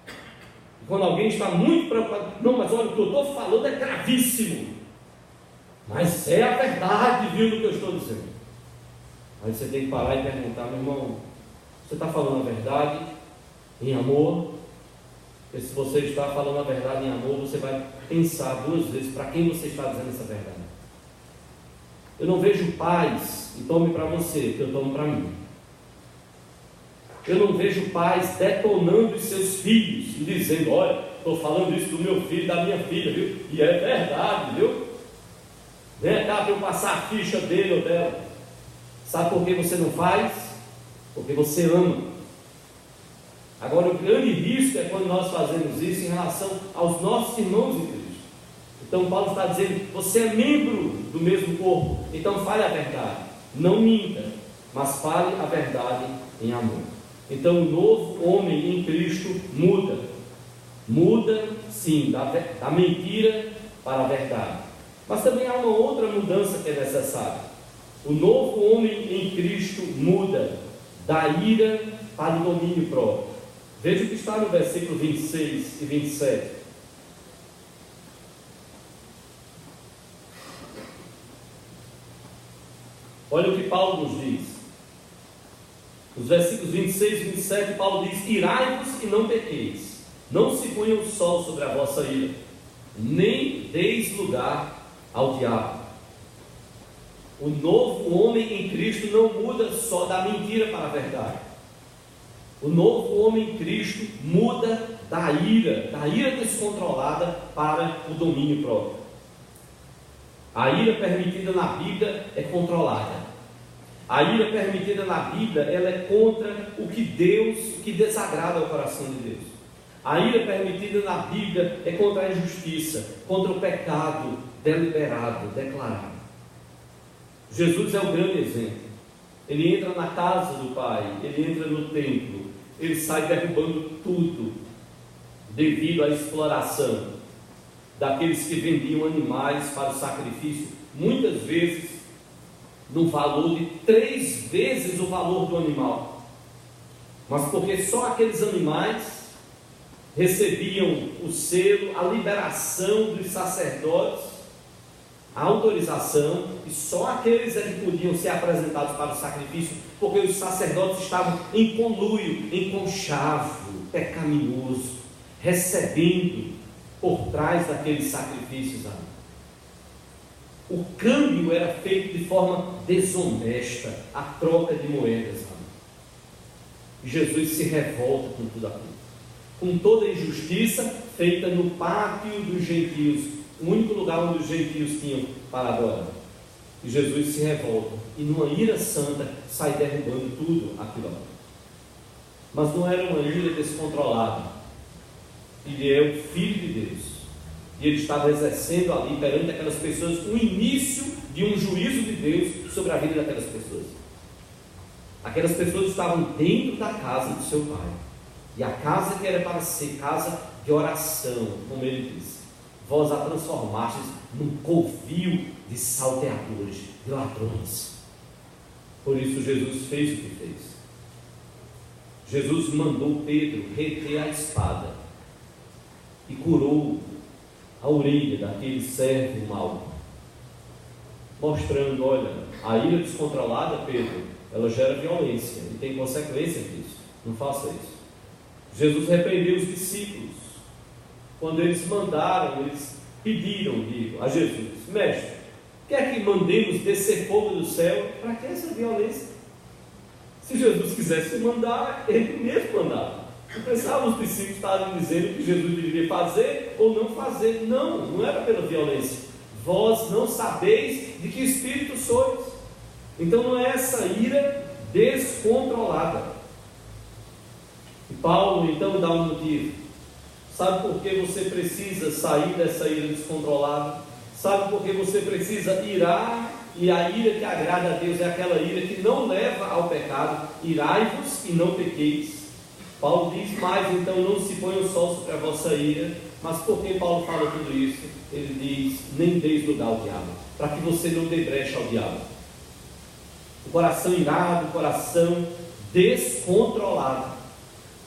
E quando alguém está muito preocupado, não, mas olha, o que eu estou falando é gravíssimo, mas é a verdade, viu, do que eu estou dizendo. Aí você tem que parar e perguntar: meu irmão, você está falando a verdade em amor? Porque se você está falando a verdade em amor, você vai pensar duas vezes para quem você está dizendo essa verdade. Eu não vejo pais, e tome para você, que eu tomo para mim. Eu não vejo pais detonando os seus filhos e dizendo: olha, estou falando isso do meu filho e da minha filha, viu? E é verdade, viu? Vem cá para eu passar a ficha dele ou dela. Sabe por que você não faz? Porque você ama. Agora, o grande risco é quando nós fazemos isso em relação aos nossos irmãos em Cristo. Então Paulo está dizendo: você é membro do mesmo corpo, então fale a verdade, não minta, mas fale a verdade em amor. Então o novo homem em Cristo muda sim, da mentira para a verdade. Mas também há uma outra mudança que é necessária. O novo homem em Cristo muda da ira para o domínio próprio. Veja o que está no versículo 26 e 27. Olha o que Paulo nos diz. Os versículos 26 e 27, Paulo diz: irai-vos e não pequeis, não se ponha o sol sobre a vossa ira, nem deis lugar ao diabo. O novo homem em Cristo não muda só da mentira para a verdade. O novo homem em Cristo muda da ira descontrolada para o domínio próprio. A ira permitida na Bíblia é controlada. A ira permitida na Bíblia, ela é contra o que desagrada ao coração de Deus. A ira permitida na Bíblia é contra a injustiça, contra o pecado deliberado, declarado. Jesus é o grande exemplo. Ele entra na casa do Pai, ele entra no templo, ele sai derrubando tudo, devido à exploração daqueles que vendiam animais para o sacrifício, muitas vezes no valor de 3 vezes o valor do animal, mas porque só aqueles animais recebiam o selo, a liberação dos sacerdotes, a autorização, e só aqueles é que podiam ser apresentados para o sacrifício, porque os sacerdotes estavam em conluio, em conchavo pecaminoso, recebendo por trás daqueles sacrifícios. O câmbio era feito de forma desonesta, a troca de moedas. E Jesus se revolta com tudo aquilo, com toda a injustiça feita no pátio dos gentios, o único lugar onde os gentios tinham para adorar. E Jesus se revolta e numa ira santa sai derrubando tudo aquilo ali. Mas não era uma ira descontrolada. Ele é o Filho de Deus, e ele estava exercendo ali perante aquelas pessoas o início de um juízo de Deus sobre a vida daquelas pessoas. Aquelas pessoas estavam dentro da casa do seu Pai, e a casa que era para ser casa de oração, como ele diz. Vós a transformastes num covil de salteadores, de ladrões. Por isso Jesus fez o que fez. Jesus mandou Pedro reter a espada e curou a orelha daquele servo mau, mostrando, olha, a ira descontrolada, Pedro, ela gera violência e tem consequência disso. Não faça isso. Jesus repreendeu os discípulos quando eles pediram a Jesus: mestre, quer que mandemos descer fogo do céu? Para que essa violência? Se Jesus quisesse mandar, ele mesmo mandava. Não pensava os discípulos estavam dizendo que Jesus deveria fazer ou não fazer. Não era pela violência. Vós não sabeis de que espírito sois. Então não é essa ira descontrolada. E Paulo então dá um motivo. Sabe por que você precisa sair dessa ira descontrolada? Sabe por que você precisa irar? E a ira que agrada a Deus é aquela ira que não leva ao pecado. Irai-vos e não pequeis. Paulo diz mais, então não se ponha o sol sobre a vossa ira. Mas por que Paulo fala tudo isso? Ele diz: nem deis lugar ao diabo, para que você não dê brecha ao diabo. O coração irado, o coração descontrolado,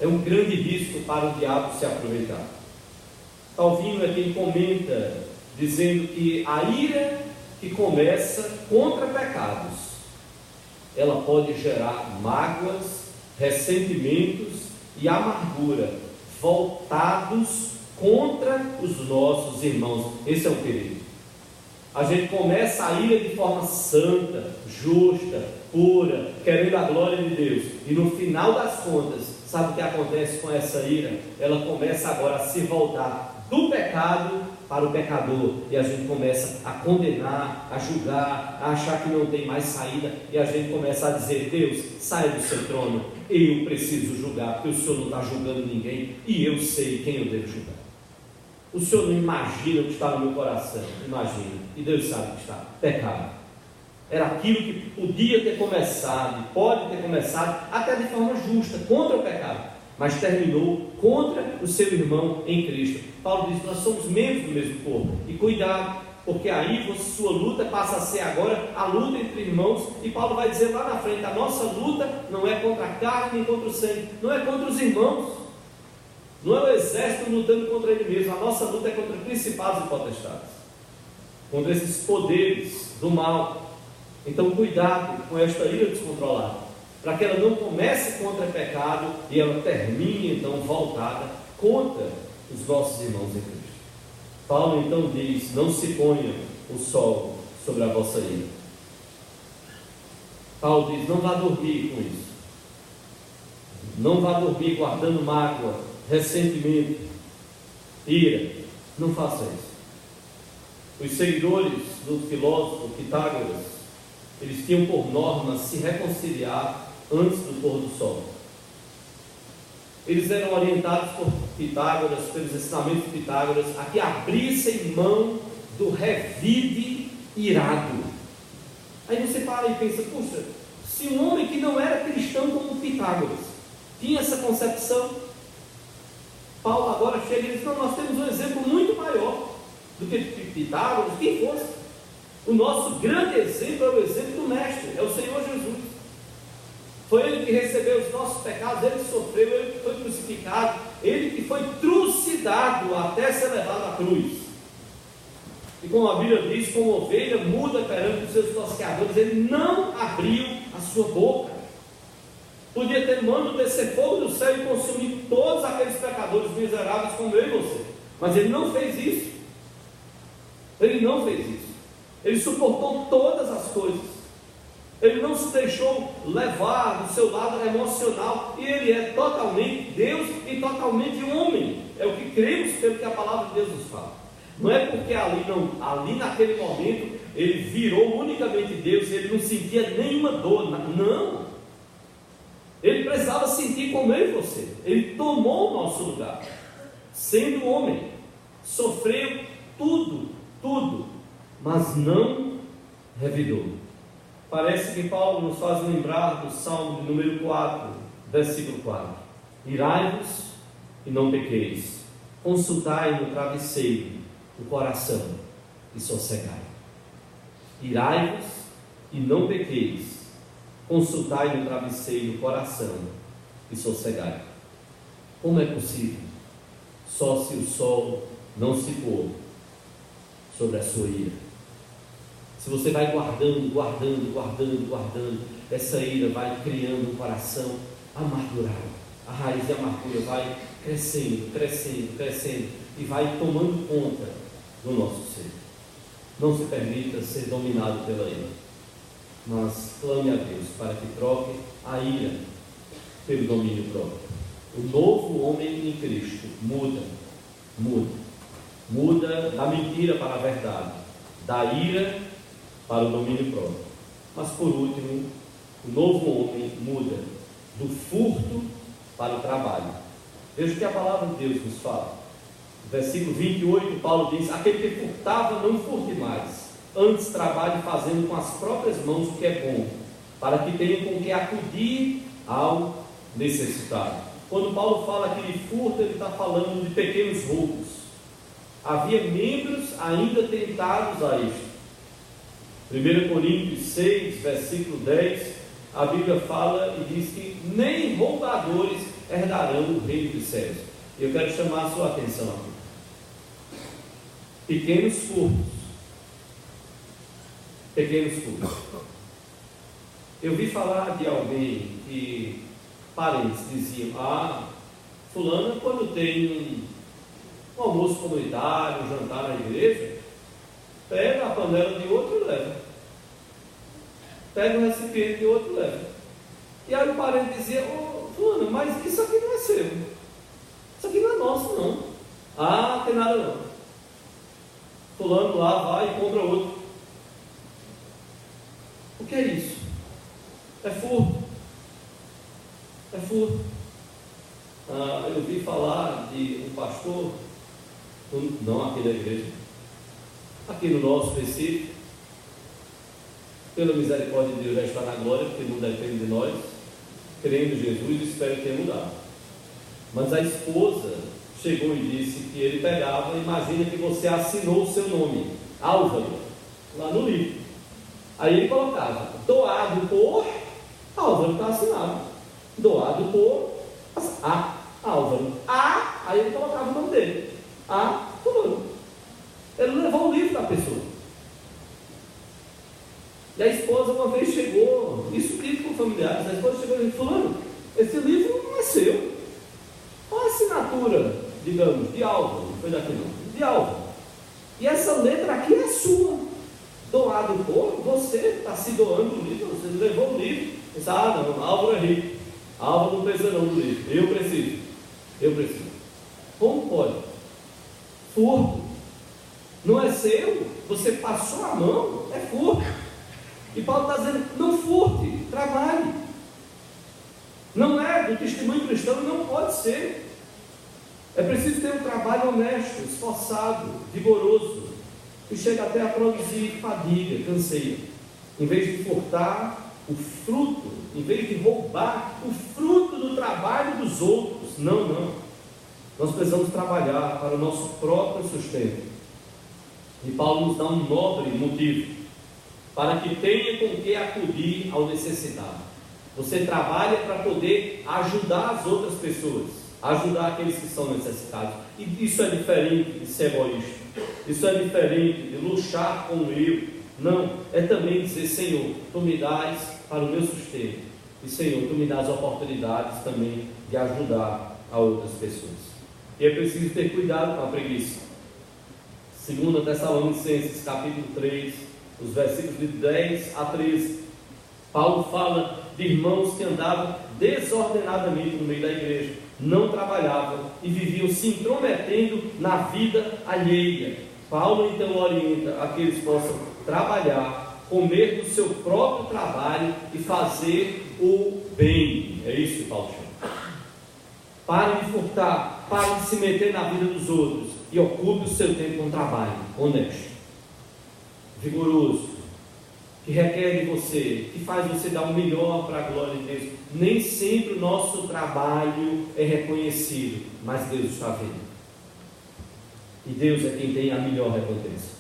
é um grande risco para o diabo se aproveitar. Calvino é quem comenta, dizendo que a ira que começa contra pecados, ela pode gerar mágoas, ressentimentos e amargura voltados contra os nossos irmãos. Esse é o perigo. A gente começa a ira de forma santa, justa, pura, querendo a glória de Deus, e no final das contas, sabe o que acontece com essa ira? Ela começa agora a se voltar do pecado para o pecador, e a gente começa a condenar, a julgar, a achar que não tem mais saída, e a gente começa a dizer: Deus, saia do seu trono, eu preciso julgar, porque o Senhor não está julgando ninguém, e eu sei quem eu devo julgar. O Senhor não imagina o que está no meu coração, imagina, e Deus sabe o que está: pecado. Era aquilo que podia ter começado, pode ter começado até de forma justa, contra o pecado, mas terminou contra o seu irmão em Cristo. Paulo diz: nós somos membros do mesmo corpo, e cuidado, porque aí sua luta passa a ser agora a luta entre irmãos. E Paulo vai dizer lá na frente: a nossa luta não é contra a carne nem contra o sangue, não é contra os irmãos, não é o exército lutando contra ele mesmo. A nossa luta é contra principados e potestades, contra esses poderes do mal. Então cuidado com esta ira descontrolada, para que ela não comece contra o pecado e ela termine então voltada contra os nossos irmãos em Cristo. Paulo então diz: não se ponha o sol sobre a vossa ira. Paulo diz: não vá dormir com isso, não vá dormir guardando mágoa, ressentimento, ira. Não faça isso. Os seguidores do filósofo Pitágoras, eles tinham por norma se reconciliar antes do pôr do sol. Eles eram orientados por Pitágoras, pelos ensinamentos de Pitágoras, a que abrissem mão do revide irado. Aí você para e pensa: puxa, se um homem que não era cristão como Pitágoras tinha essa concepção, Paulo agora chega e diz: não, nós temos um exemplo muito maior do que Pitágoras, quem fosse. O nosso grande exemplo é o exemplo do Mestre, é o Senhor Jesus. Foi Ele que recebeu os nossos pecados, Ele sofreu, Ele que foi crucificado, Ele que foi trucidado até ser levado à cruz. E como a Bíblia diz, como ovelha muda perante os seus tosqueadores, Ele não abriu a sua boca. Podia ter mandado descer fogo do céu e consumir todos aqueles pecadores miseráveis como eu e você, mas Ele não fez isso. Ele não fez isso. Ele suportou todas as coisas. Ele não se deixou levar do seu lado emocional. E Ele é totalmente Deus e totalmente homem. É o que cremos pelo que a palavra de Deus nos fala. Não é porque ali naquele momento Ele virou unicamente Deus e Ele não sentia nenhuma dor. Não. Ele precisava sentir como eu e você. Ele tomou o nosso lugar, sendo homem. Sofreu tudo, mas não revidou. Parece que Paulo nos faz lembrar do Salmo de número 4, versículo 4: irai-vos e não pequeis, Consultai no travesseiro o coração e sossegai. Irai-vos e não pequeis. Consultai no travesseiro o coração e sossegai. Como é possível? Só se o sol não se pôr sobre a sua ira. Se você vai guardando, essa ira vai criando um coração amargurado. A raiz de amargura vai crescendo e vai tomando conta do nosso ser. Não se permita ser dominado pela ira, mas clame a Deus para que troque a ira pelo domínio próprio. O novo homem em Cristo muda da mentira para a verdade, da ira para o domínio próprio. Mas por último, o novo homem muda do furto para o trabalho. Veja o que a palavra de Deus nos fala. No versículo 28, Paulo diz: aquele que furtava, não furte mais, antes trabalhe fazendo com as próprias mãos o que é bom, para que tenha com que acudir ao necessitado. Quando Paulo fala que de furto, ele está falando de pequenos roubos. Havia membros ainda tentados a isto. 1 Coríntios 6, versículo 10, a Bíblia fala e diz que nem roubadores herdarão o reino dos céus. Eu quero chamar a sua atenção aqui. Pequenos furtos. Eu vi falar de alguém que parentes diziam: fulano, quando tem um almoço comunitário, um jantar na igreja, pega a panela de outro e leva, pega o recipiente de outro e leva. E aí o parente dizia: fulano, mas isso aqui não é seu, isso aqui não é nosso não. Tem nada não. Fulano lá vai e compra outro. O que é isso? É furto. Eu vi falar de um pastor, não aqui da igreja, aqui no nosso Recife, pela misericórdia de Deus já está na glória, porque não depende de nós, crendo em Jesus, espero que tenha mudado. Mas a esposa chegou e disse que ele pegava, imagina que você assinou o seu nome, Álvaro, lá no livro. Aí ele colocava: doado por Álvaro, está assinado. Doado por Álvaro. Aí ele colocava o nome dele. Fulano. Ele levou o livro da pessoa. E a esposa uma vez chegou, isso dito com familiares, a esposa chegou e disse: fulano, esse livro não é seu. Qual a assinatura, digamos, de Álvaro? Não foi daqui não, de Álvaro. E essa letra aqui é sua. Doado por, você está se doando o livro, você levou o livro. Disse: não, Álvaro é rico. Álvaro não precisa não do livro. Eu preciso. Como pode? Furto. Não é seu, você passou a mão, é furto. E Paulo está dizendo: não furte, trabalhe. Não é do testemunho cristão, não pode ser. É preciso ter um trabalho honesto, esforçado, vigoroso, que chega até a produzir fadiga, canseira. Em vez de furtar o fruto, em vez de roubar o fruto do trabalho dos outros. Não. Nós precisamos trabalhar para o nosso próprio sustento. E Paulo nos dá um nobre motivo: para que tenha com que acudir ao necessitado. Você trabalha para poder ajudar as outras pessoas, ajudar aqueles que são necessitados. E isso é diferente de ser egoísta. Isso é diferente de luxar com o eu. Não, é também dizer: Senhor, Tu me dás para o meu sustento. E Senhor, Tu me dás oportunidades também de ajudar a outras pessoas. E é preciso ter cuidado com a preguiça. 2 Tessalonicenses, capítulo 3, os versículos de 10 a 13. Paulo fala de irmãos que andavam desordenadamente no meio da igreja, não trabalhavam e viviam se intrometendo na vida alheia. Paulo então orienta a que eles possam trabalhar, comer do seu próprio trabalho e fazer o bem. É isso que Paulo chama. Pare de furtar, pare de se meter na vida dos outros e ocupe o seu tempo com trabalho honesto, vigoroso, que requer de você, que faz você dar o melhor para a glória de Deus. Nem sempre o nosso trabalho é reconhecido, mas Deus está vendo. E Deus é quem tem a melhor recompensa.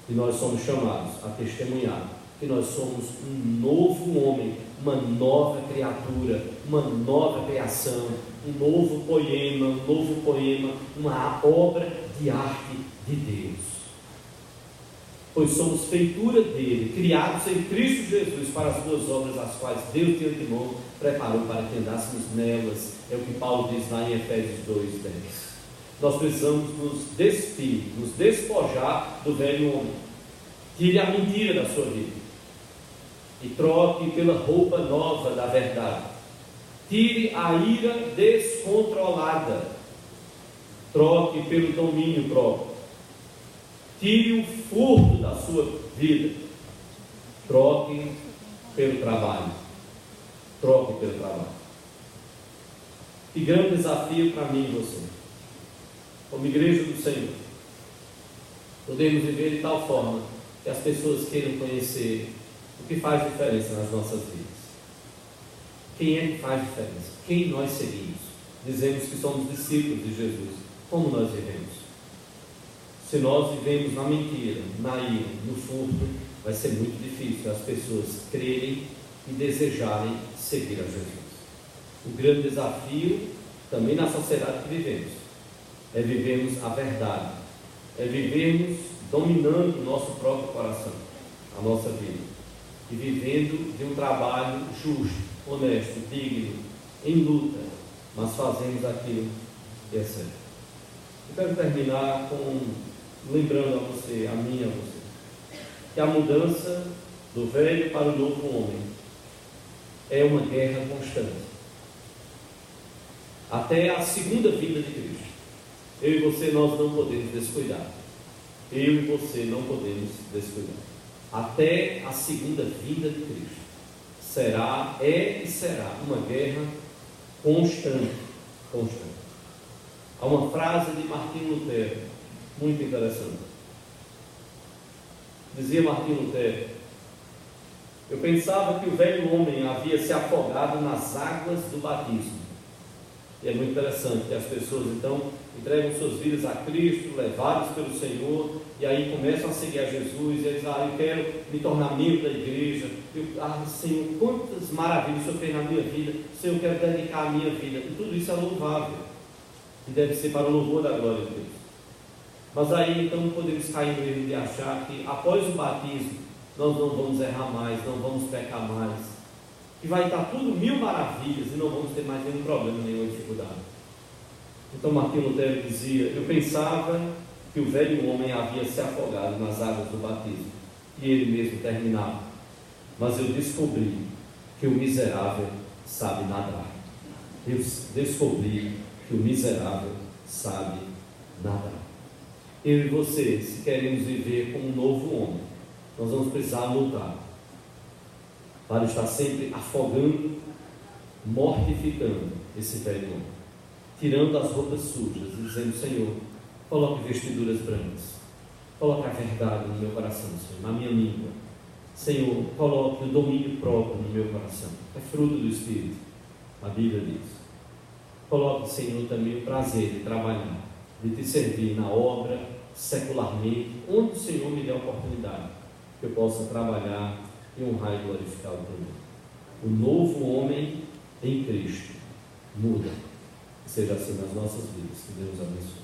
E nós somos chamados a testemunhar que nós somos um novo homem, uma nova criatura, uma nova criação, um novo poema, uma obra de arte de Deus. Pois somos feitura dele, criados em Cristo Jesus para as boas obras, as quais Deus de antemão preparou para que andássemos nelas. É o que Paulo diz lá em Efésios 2:10. Nós precisamos nos despir, nos despojar do velho homem. Tire a mentira da sua vida e troque pela roupa nova da verdade. Tire a ira descontrolada, troque pelo domínio próprio. Tire o furto da sua vida, troque pelo trabalho. Troque pelo trabalho. Que grande desafio para mim e você, como igreja do Senhor, podemos viver de tal forma que as pessoas queiram conhecer o que faz diferença nas nossas vidas. Quem é que faz diferença? Quem nós seguimos? Dizemos que somos discípulos de Jesus. Como nós vivemos? Se nós vivemos na mentira, na ira, no furto, vai ser muito difícil as pessoas crerem e desejarem seguir a Jesus. O grande desafio, também na sociedade que vivemos, é vivermos a verdade, é vivermos dominando o nosso próprio coração, a nossa vida, e vivendo de um trabalho justo, honesto, digno, em luta, mas fazemos aquilo que é certo. Eu quero terminar lembrando a você, a mim e a você, que a mudança do velho para o novo homem é uma guerra constante, até a segunda vinda de Cristo. Eu e você, nós não podemos descuidar. Eu e você não podemos descuidar. Até a segunda vinda de Cristo é e será uma guerra constante. Há uma frase de Martinho Lutero muito interessante. Dizia Martinho Lutero: eu pensava que o velho homem havia se afogado nas águas do batismo. E é muito interessante que as pessoas então entregam suas vidas a Cristo, levados pelo Senhor, e aí começam a seguir a Jesus, e eles eu quero me tornar membro da igreja, Senhor, quantas maravilhas o Senhor fez na minha vida, Senhor, eu quero dedicar a minha vida, e tudo isso é louvável, e deve ser para o louvor da glória de Deus. Mas aí então podemos cair no erro de achar que após o batismo nós não vamos errar mais, não vamos pecar mais, que vai estar tudo mil maravilhas e não vamos ter mais nenhum problema, nenhuma dificuldade. Então Martinho Lutero dizia: eu pensava que o velho homem havia se afogado nas águas do batismo, e ele mesmo terminava, mas eu descobri que o miserável sabe nadar. Eu descobri que o miserável sabe nadar. Eu e você, se queremos viver como um novo homem, nós vamos precisar lutar para estar sempre afogando, mortificando esse velho homem, tirando as roupas sujas e dizendo: Senhor, coloque vestiduras brancas, coloque a verdade no meu coração, Senhor, na minha língua. Senhor, coloque o domínio próprio no meu coração. É fruto do Espírito, a Bíblia diz. Coloque, Senhor, também o prazer de trabalhar, de te servir na obra, secularmente, onde o Senhor me der a oportunidade, que eu possa trabalhar e honrar e glorificar o teu nome. O novo homem em Cristo muda. Que seja assim nas nossas vidas. Que Deus abençoe.